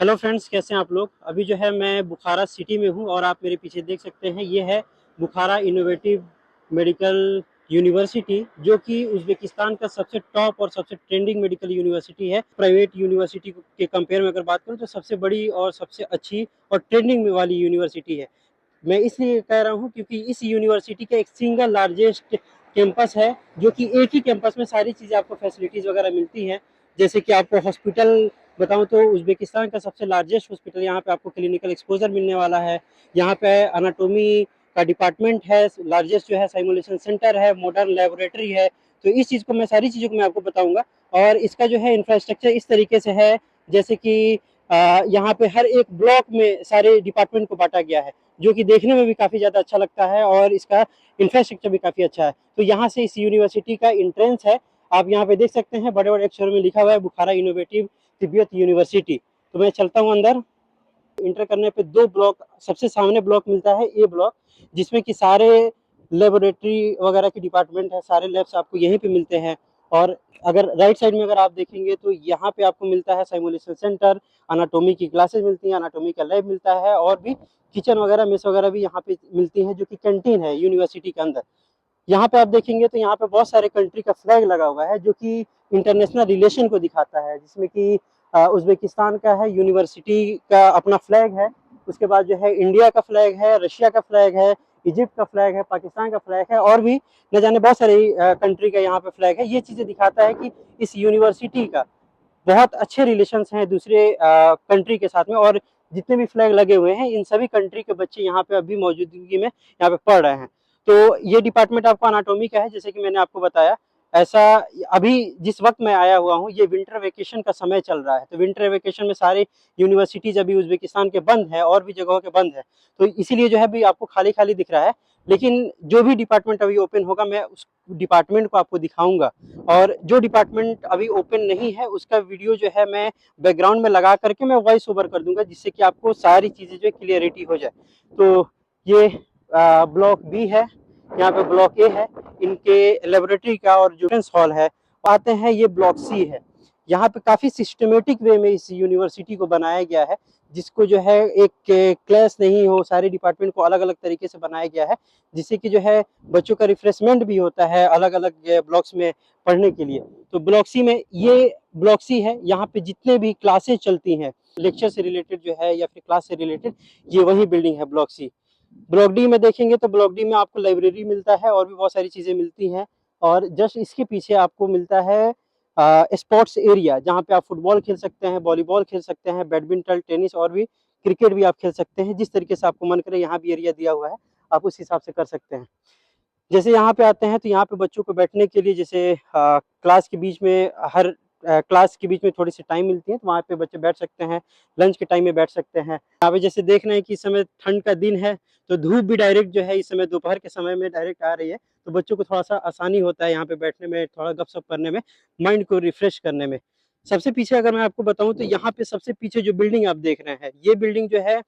Hello friends, कैसे हैं आप लोग। अभी जो है मैं बुखारा सिटी में हूँ और आप मेरे पीछे देख सकते हैं ये है बुखारा इनोवेटिव मेडिकल यूनिवर्सिटी, जो कि उज़्बेकिस्तान का सबसे टॉप और सबसे ट्रेंडिंग मेडिकल यूनिवर्सिटी है। प्राइवेट यूनिवर्सिटी के कंपेयर में अगर बात करूँ तो सबसे बड़ी और सबसे अच्छी और ट्रेंडिंग वाली यूनिवर्सिटी है। मैं इसलिए कह रहा हूँ क्योंकि इस यूनिवर्सिटी का एक सिंगल लार्जेस्ट कैंपस है, जो कि एक ही कैंपस में सारी चीज़ें आपको फैसिलिटीज़ वगैरह मिलती हैं। जैसे कि आपको हॉस्पिटल बताऊँ तो उज़्बेकिस्तान का सबसे लार्जेस्ट हॉस्पिटल, यहाँ पे आपको क्लिनिकल एक्सपोजर मिलने वाला है। यहाँ पे एनाटॉमी का डिपार्टमेंट है, लार्जेस्ट जो है सिमुलेशन सेंटर है, मॉडर्न लेबोरेटरी है। तो इस चीज़ को मैं सारी चीज़ों को मैं आपको बताऊँगा। और इसका जो है इंफ्रास्ट्रक्चर इस तरीके से है, जैसे कि यहाँ पे हर एक ब्लॉक में सारे डिपार्टमेंट को बांटा गया है, जो कि देखने में भी काफ़ी ज़्यादा अच्छा लगता है और इसका इंफ्रास्ट्रक्चर भी काफ़ी अच्छा है। तो यहाँ से इस यूनिवर्सिटी का एंट्रेंस है, आप यहाँ पे देख सकते हैं बड़े-बड़े अक्षरों में लिखा हुआ है बुखारा इनोवेटिव तिब्बत यूनिवर्सिटी। तो मैं चलता हूँ अंदर। इंटर करने पे दो ब्लॉक, सबसे सामने ब्लॉक मिलता है ए ब्लॉक, जिसमें कि सारे लेबोरेटरी वगैरह के डिपार्टमेंट है, सारे लैब्स आपको यहीं पे मिलते हैं। और अगर राइट साइड में अगर आप देखेंगे तो यहाँ पे आपको मिलता है सिमुलेशन सेंटर, अनाटॉमी की क्लासेस मिलती हैं, अनाटॉमी का लैब मिलता है और भी किचन वगैरह मेस वगैरह भी यहाँ पे मिलती हैं, जो कि कैंटीन है यूनिवर्सिटी के अंदर। यहाँ पे आप देखेंगे तो यहाँ पे बहुत सारे कंट्री का फ्लैग लगा हुआ है, जो कि इंटरनेशनल रिलेशन को दिखाता है, जिसमें कि उज़्बेकिस्तान का है, यूनिवर्सिटी का अपना फ्लैग है। उसके बाद जो है इंडिया का फ्लैग है, रशिया का फ्लैग है, इजिप्ट का फ्लैग है, पाकिस्तान का फ्लैग है और भी न जाने बहुत सारी कंट्री का यहाँ पे फ्लैग है। ये चीज़ें दिखाता है कि इस यूनिवर्सिटी का बहुत अच्छे रिलेशंस हैं दूसरे कंट्री के साथ में। और जितने भी फ्लैग लगे हुए हैं, इन सभी कंट्री के बच्चे यहाँ पे अभी मौजूदगी में यहाँ पे पढ़ रहे हैं। तो ये डिपार्टमेंट आपको एनाटॉमी का है, जैसे कि मैंने आपको बताया। ऐसा अभी जिस वक्त मैं आया हुआ हूँ, ये विंटर वेकेशन का समय चल रहा है, तो विंटर वेकेशन में सारे यूनिवर्सिटीज अभी उज़्बेकिस्तान के बंद है और भी जगहों के बंद है। तो इसीलिए जो है अभी आपको खाली खाली दिख रहा है। लेकिन जो भी डिपार्टमेंट अभी ओपन होगा, मैं उस डिपार्टमेंट को आपको दिखाऊंगा। और जो डिपार्टमेंट अभी ओपन नहीं है, उसका वीडियो जो है मैं बैकग्राउंड में लगा करके मैं वॉइस ओवर कर दूंगा, जिससे कि आपको सारी चीज़ें जो क्लियरिटी हो जाए। तो ये ब्लॉक बी है, यहाँ पे ब्लॉक ए है, इनके लेबोरेटरी का और जो हॉल है। आते हैं, ये ब्लॉक सी है। यहाँ पे काफ़ी सिस्टमेटिक वे में इस यूनिवर्सिटी को बनाया गया है, जिसको जो है एक क्लास नहीं हो, सारे डिपार्टमेंट को अलग अलग तरीके से बनाया गया है, जिससे कि जो है बच्चों का रिफ्रेशमेंट भी होता है अलग अलग ब्लॉक्स में पढ़ने के लिए। तो ब्लॉक सी में ये ब्लॉक सी है, यहाँ पे जितने भी क्लासेस चलती हैं लेक्चर से रिलेटेड जो है या फिर क्लास से रिलेटेड, ये वही बिल्डिंग है ब्लॉक सी। ब्लॉक डी में देखेंगे तो ब्लॉक डी में आपको लाइब्रेरी मिलता है और भी बहुत सारी चीज़ें मिलती हैं। और जस्ट इसके पीछे आपको मिलता है स्पोर्ट्स एरिया, जहाँ पे आप फुटबॉल खेल सकते हैं, वॉलीबॉल खेल सकते हैं, बैडमिंटन, टेनिस और भी क्रिकेट भी आप खेल सकते हैं। जिस तरीके से आपको मन करे, यहाँ भी एरिया दिया हुआ है, आप उस हिसाब से कर सकते हैं। जैसे यहाँ पे आते हैं तो यहाँ पे बच्चों को बैठने के लिए, जैसे क्लास के बीच में हर क्लास के बीच में थोड़ी सी टाइम मिलती है, तो वहाँ पे बच्चे बैठ सकते हैं, लंच के टाइम में बैठ सकते हैं। यहाँ पे जैसे देख रहे हैं कि इस समय ठंड का दिन है, तो धूप भी डायरेक्ट जो है इस समय दोपहर के समय में डायरेक्ट आ रही है, तो बच्चों को थोड़ा सा आसानी होता है यहाँ पे बैठने में, थोड़ा गपशप करने में, माइंड को रिफ्रेश करने में। सबसे पीछे अगर मैं आपको बताऊं तो यहाँ पे सबसे पीछे जो बिल्डिंग आप देख रहे हैं, ये बिल्डिंग जो है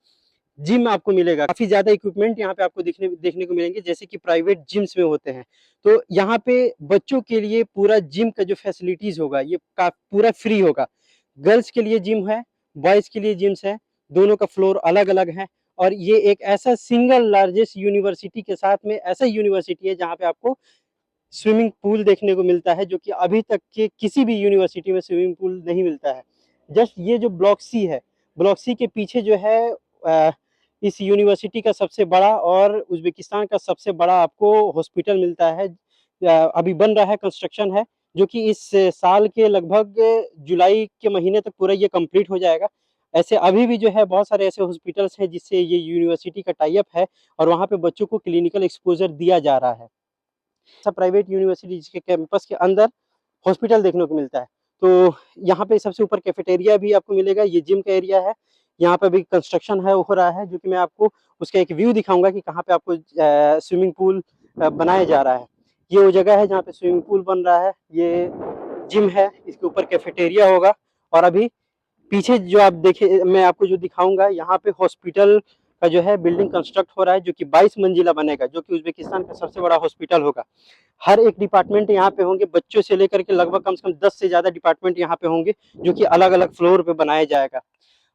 जिम आपको मिलेगा। काफी ज्यादा इक्विपमेंट यहाँ पे आपको देखने को मिलेंगे, जैसे कि प्राइवेट जिम्स में होते हैं। तो यहाँ पे बच्चों के लिए पूरा जिम का जो फैसिलिटीज होगा, ये पूरा फ्री होगा। गर्ल्स के लिए जिम है, बॉयज के लिए जिम्स है, दोनों का फ्लोर अलग अलग है। और ये एक ऐसा सिंगल लार्जेस्ट यूनिवर्सिटी के साथ में ऐसा यूनिवर्सिटी है जहाँ पे आपको स्विमिंग पूल देखने को मिलता है, जो कि अभी तक के किसी भी यूनिवर्सिटी में स्विमिंग पूल नहीं मिलता है। जस्ट ये जो ब्लॉक सी है, ब्लॉक सी के पीछे जो है इस यूनिवर्सिटी का सबसे बड़ा और उज़्बेकिस्तान का सबसे बड़ा आपको हॉस्पिटल मिलता है। अभी बन रहा है, कंस्ट्रक्शन है, जो कि इस साल के लगभग जुलाई के महीने तक पूरा ये कंप्लीट हो जाएगा। ऐसे अभी भी जो है बहुत सारे ऐसे हॉस्पिटल्स हैं जिससे ये यूनिवर्सिटी का टाई अप है, और वहाँ पे बच्चों को क्लिनिकल एक्सपोजर दिया जा रहा है। सब प्राइवेट यूनिवर्सिटी जिसके कैंपस के अंदर हॉस्पिटल देखने को मिलता है। तो यहाँ पे सबसे ऊपर कैफेटेरिया भी आपको मिलेगा, ये जिम का एरिया है। यहाँ पे अभी कंस्ट्रक्शन है, हो रहा है, जो कि मैं आपको उसका एक व्यू दिखाऊंगा कि कहाँ पे आपको स्विमिंग पूल बनाया जा रहा है। ये वो जगह है जहाँ पे स्विमिंग पूल बन रहा है, ये जिम है, इसके ऊपर कैफेटेरिया होगा। और अभी पीछे जो आप देखे, मैं आपको जो दिखाऊंगा, यहाँ पे हॉस्पिटल का जो है बिल्डिंग कंस्ट्रक्ट हो रहा है, जो कि 22 मंजिला बनेगा, जो कि उज़्बेकिस्तान का सबसे बड़ा हॉस्पिटल होगा। हर एक डिपार्टमेंट यहाँ पे होंगे, बच्चों से लेकर के लगभग कम से कम 10 से ज़्यादा डिपार्टमेंट यहाँ पे होंगे, जो कि अलग अलग फ्लोर पे बनाया जाएगा।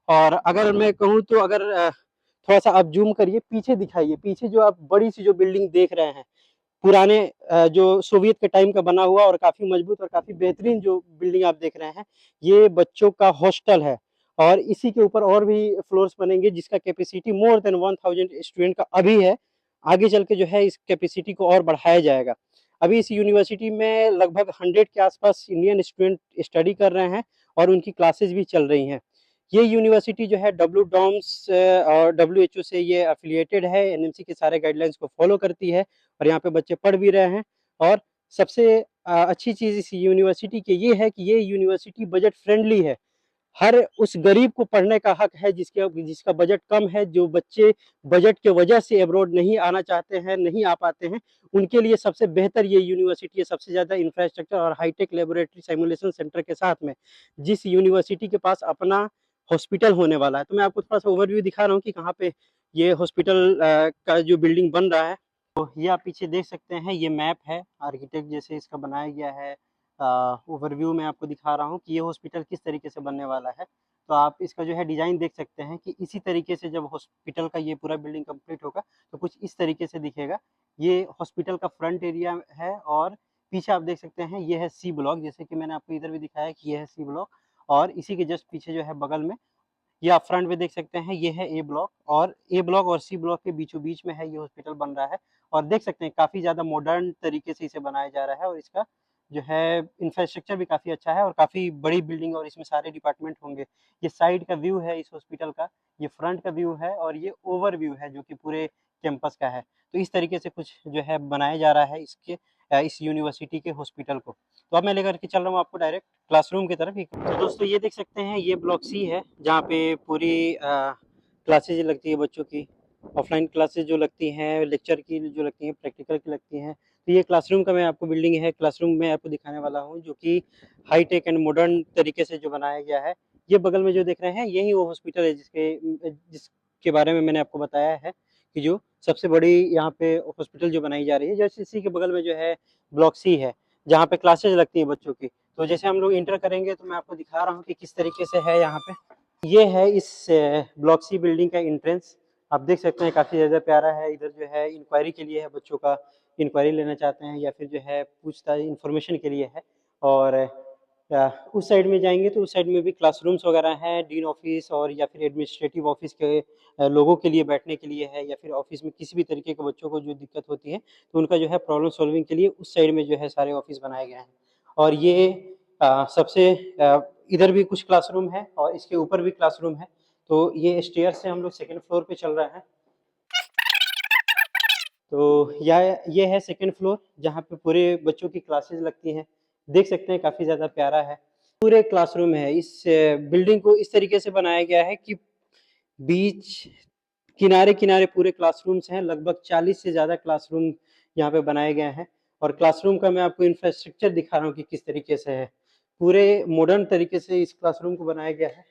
और अगर मैं कहूँ तो अगर थोड़ा सा आप जूम करिए, पीछे दिखाइए, पीछे जो आप बड़ी सी जो बिल्डिंग देख रहे हैं, पुराने जो सोवियत के टाइम का बना हुआ और काफ़ी मजबूत और काफ़ी बेहतरीन जो बिल्डिंग आप देख रहे हैं, ये बच्चों का हॉस्टल है। और इसी के ऊपर और भी फ्लोर्स बनेंगे जिसका कैपेसिटी मोर देन 1000 स्टूडेंट का अभी है। आगे चल के जो है इस कैपेसिटी को और बढ़ाया जाएगा। अभी इस यूनिवर्सिटी में लगभग 100 के आसपास इंडियन स्टूडेंट स्टडी कर रहे हैं और उनकी क्लासेस भी चल रही हैं। ये यूनिवर्सिटी जो है डब्ल्यू और डब्ल्यूएचओ से ये एफिलिएटेड है, एनएमसी के सारे गाइडलाइंस को फॉलो करती है और यहाँ पे बच्चे पढ़ भी रहे हैं। और सबसे अच्छी चीज़ इस यूनिवर्सिटी की ये है कि ये यूनिवर्सिटी बजट फ्रेंडली है। हर उस गरीब को पढ़ने का हक है जिसका बजट कम है, जो बच्चे बजट के वजह से अब्रॉड नहीं आना चाहते हैं, नहीं आ पाते हैं, उनके लिए सबसे बेहतर ये यूनिवर्सिटी है। सबसे ज़्यादा इंफ्रास्ट्रक्चर और हाईटेक लेबोरेटरी सिमुलेशन सेंटर के साथ में जिस यूनिवर्सिटी के पास अपना हॉस्पिटल होने वाला है। तो मैं आपको थोड़ा सा ओवरव्यू दिखा रहा हूँ कि कहाँ पे ये हॉस्पिटल का जो बिल्डिंग बन रहा है। तो ये आप पीछे देख सकते हैं, ये मैप है आर्किटेक्ट जैसे इसका बनाया गया है। ओवरव्यू में आपको दिखा रहा हूँ कि ये हॉस्पिटल किस तरीके से बनने वाला है। तो आप इसका जो है डिज़ाइन देख सकते हैं कि इसी तरीके से जब हॉस्पिटल का ये पूरा बिल्डिंग कंप्लीट होगा तो कुछ इस तरीके से दिखेगा। ये हॉस्पिटल का फ्रंट एरिया है और पीछे आप देख सकते हैं ये है सी ब्लॉक, जैसे कि मैंने आपको इधर भी दिखाया कि ये है सी ब्लॉक। और इसी के जस्ट पीछे जो है बगल में ये आप फ्रंट में देख सकते हैं, ये है ए ब्लॉक और सी ब्लॉक के बीचों बीच में है ये हॉस्पिटल बन रहा है। और देख सकते हैं काफ़ी ज़्यादा मॉडर्न तरीके से इसे बनाया जा रहा है और इसका जो है इंफ्रास्ट्रक्चर भी काफ़ी अच्छा है और काफ़ी बड़ी बिल्डिंग और इसमें सारे डिपार्टमेंट होंगे। ये साइड का व्यू है इस हॉस्पिटल का, ये फ्रंट का व्यू है और ये ओवरव्यू है जो कि पूरे कैंपस का है। तो इस तरीके से कुछ जो है बनाया जा रहा है इस यूनिवर्सिटी के हॉस्पिटल को। तो अब मैं लेकर के चल रहा हूँ आपको डायरेक्ट क्लासरूम की तरफ। तो दोस्तों ये देख सकते हैं, ये ब्लॉक सी है जहाँ पे पूरी क्लासेज लगती है बच्चों की। ऑफलाइन क्लासेज जो लगती हैं, लेक्चर की जो लगती हैं, प्रैक्टिकल की लगती हैं। तो ये क्लासरूम का मैं आपको बिल्डिंग है, क्लासरूम में आपको दिखाने वाला हूँ जो कि हाईटेक एंड मॉडर्न तरीके से जो बनाया गया है। ये बगल में जो देख रहे हैं यही वो हॉस्पिटल है जिसके बारे में मैंने आपको बताया है कि जो सबसे बड़ी यहाँ पे हॉस्पिटल जो बनाई जा रही है। जैसे इसी के बगल में जो है ब्लॉक सी है जहाँ पे क्लासेज लगती हैं बच्चों की। तो जैसे हम लोग इंटर करेंगे तो मैं आपको दिखा रहा हूँ कि किस तरीके से है यहाँ पे। ये है इस ब्लॉक सी बिल्डिंग का एंट्रेंस। आप देख सकते हैं काफ़ी ज़्यादा प्यारा है। इधर जो है इंक्वायरी के लिए है, बच्चों का इंक्वायरी लेना चाहते हैं या फिर जो है पूछताछ इन्फॉर्मेशन के लिए है। और उस साइड में जाएंगे तो उस साइड में भी क्लासरूम्स वगैरह हैं, डीन ऑफिस और या फिर एडमिनिस्ट्रेटिव ऑफिस के लोगों के लिए बैठने के लिए है, या फिर ऑफिस में किसी भी तरीके के बच्चों को जो दिक्कत होती है तो उनका जो है प्रॉब्लम सॉल्विंग के लिए उस साइड में जो है सारे ऑफिस बनाए गए हैं। और ये सबसे इधर भी कुछ क्लासरूम है और इसके ऊपर भी क्लासरूम है। तो ये स्टेयर से हम लोग सेकेंड फ्लोर पे चल रहे हैं। तो ये है सेकंड फ्लोर जहाँ पे पूरे बच्चों की क्लासेस लगती हैं। देख सकते हैं काफ़ी ज़्यादा प्यारा है। पूरे क्लासरूम है। इस बिल्डिंग को इस तरीके से बनाया गया है कि बीच किनारे-किनारे पूरे क्लासरूम्स हैं। लगभग 40 से ज़्यादा क्लासरूम यहाँ पे बनाए गए हैं और क्लासरूम का मैं आपको इंफ्रास्ट्रक्चर दिखा रहा हूँ कि किस तरीके से है। पूरे मॉडर्न तरीके से इस क्लासरूम को बनाया गया है।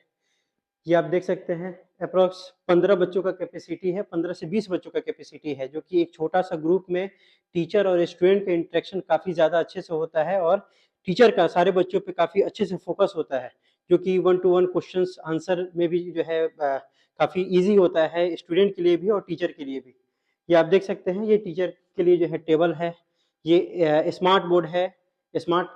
ये आप देख सकते हैं अप्रॉक्स 15 बच्चों का कैपेसिटी है, 15 से 20 बच्चों का कैपेसिटी है, जो कि एक छोटा-सा ग्रुप में टीचर और स्टूडेंट का इंटरेक्शन काफ़ी ज़्यादा अच्छे से होता है और टीचर का सारे बच्चों पे काफ़ी अच्छे से फ़ोकस होता है, जो कि one two one questions answer में भी जो है काफ़ी ईज़ी होता है स्टूडेंट के लिए भी और टीचर के लिए भी। ये आप देख सकते हैं, ये टीचर के लिए जो है टेबल है, ये स्मार्ट बोर्ड है, स्मार्ट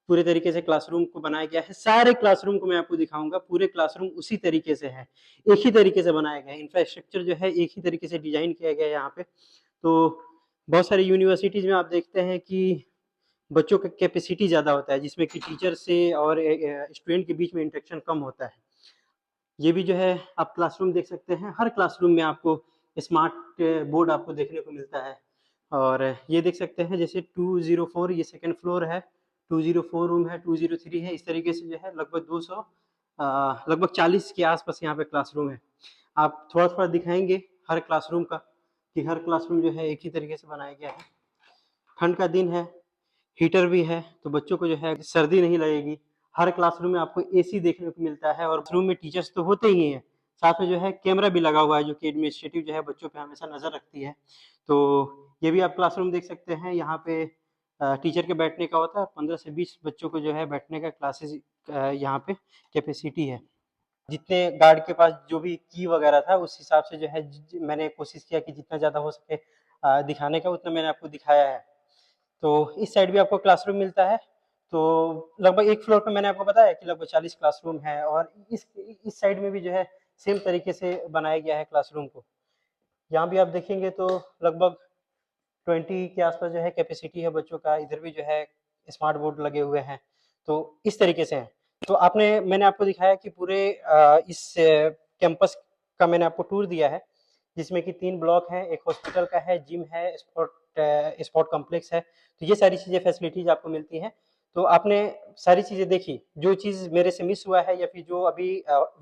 पूरे तरीके से क्लासरूम को बनाया गया है। सारे क्लासरूम को मैं आपको दिखाऊँगा, पूरे क्लासरूम उसी तरीके से है, एक ही तरीके से बनाए गए हैं। इंफ्रास्ट्रक्चर जो है एक ही तरीके से डिज़ाइन किया गया है यहाँ पे। तो बहुत सारी यूनिवर्सिटीज़ में आप देखते हैं कि बच्चों का कैपेसिटी ज़्यादा होता है, जिसमें कि टीचर से और स्टूडेंट के बीच में इंटरेक्शन कम होता है। ये भी जो है आप क्लासरूम देख सकते हैं, हर क्लासरूम में आपको स्मार्ट बोर्ड आपको देखने को मिलता है। और ये देख सकते हैं जैसे 204 ये सेकंड फ्लोर है, 204 रूम है, 203 है, इस तरीके से जो है लगभग 200 लगभग 40 के आस-पास यहाँ पे क्लासरूम है। आप थोड़ा-थोड़ा दिखाएँगे हर क्लासरूम का कि हर क्लासरूम जो है एक ही तरीके से बनाया गया है। ठंड का दिन है, हीटर भी है, तो बच्चों को जो है सर्दी नहीं लगेगी। हर क्लासरूम में आपको एसी देखने को मिलता है और रूम में टीचर्स तो होते ही हैं, साथ में जो है कैमरा भी लगा हुआ है जो कि एडमिनिस्ट्रेटिव जो है बच्चों पे हमेशा नज़र रखती है। तो ये भी आप क्लासरूम देख सकते हैं, यहाँ पे टीचर के बैठने का होता है, 15 से 20 बच्चों को जो है बैठने का क्लासेस यहाँ पे कैपेसिटी है। जितने गार्ड के पास जो भी की वगैरह था उस हिसाब से जो है मैंने कोशिश किया कि जितना ज़्यादा हो सके दिखाने का उतना मैंने आपको दिखाया है। तो इस साइड भी आपको क्लासरूम मिलता है। तो लगभग एक फ्लोर पे मैंने आपको बताया कि लगभग 40 क्लासरूम है, और इस साइड में भी जो है सेम तरीके से बनाया गया है क्लासरूम को। यहाँ भी आप देखेंगे तो लगभग 20 के आसपास जो है कैपेसिटी है बच्चों का। इधर भी जो है स्मार्ट बोर्ड लगे हुए हैं। तो इस तरीके से है। तो मैंने आपको दिखाया कि पूरे इस कैंपस का मैंने आपको टूर दिया है, जिसमें कि 3 ब्लॉक हैं, एक हॉस्पिटल का है, जिम है, स्पोर्ट कॉम्प्लेक्स है। तो ये सारी चीज़ें फैसिलिटीज़ आपको मिलती हैं। तो आपने सारी चीज़ें देखी। जो चीज़ मेरे से मिस हुआ है या फिर जो अभी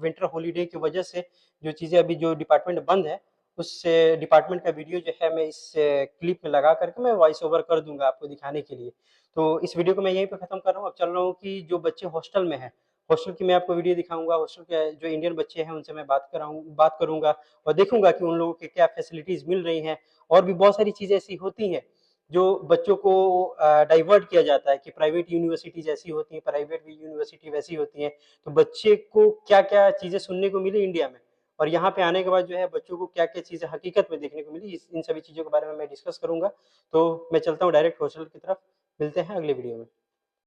विंटर हॉलिडे की वजह से जो चीज़ें अभी जो डिपार्टमेंट बंद है, उस डिपार्टमेंट का वीडियो जो है मैं इस क्लिप में लगा करके मैं वॉइस ओवर कर दूंगा आपको दिखाने के लिए। तो इस वीडियो को मैं यहीं पे खत्म कर रहा हूँ। अब चल रहा हूँ कि जो बच्चे हॉस्टल में हैं, हॉस्टल की मैं आपको वीडियो दिखाऊंगा। हॉस्टल के जो इंडियन बच्चे हैं उनसे मैं बात करूंगा और देखूंगा कि उन लोगों के क्या फैसिलिटीज मिल रही हैं। और भी बहुत सारी चीजें ऐसी होती हैं जो बच्चों को डाइवर्ट किया जाता है कि प्राइवेट यूनिवर्सिटीज ऐसी होती हैं, प्राइवेट यूनिवर्सिटी वैसी होती हैं। तो बच्चे को क्या क्या चीजें सुनने को मिली इंडिया में, और यहाँ पे आने के बाद जो है बच्चों को क्या क्या चीज़ें हकीकत में देखने को मिली, इन सभी चीज़ों के बारे में मैं डिस्कस करूंगा। तो मैं चलता हूँ डायरेक्ट हॉस्टल की तरफ। मिलते हैं अगले वीडियो में।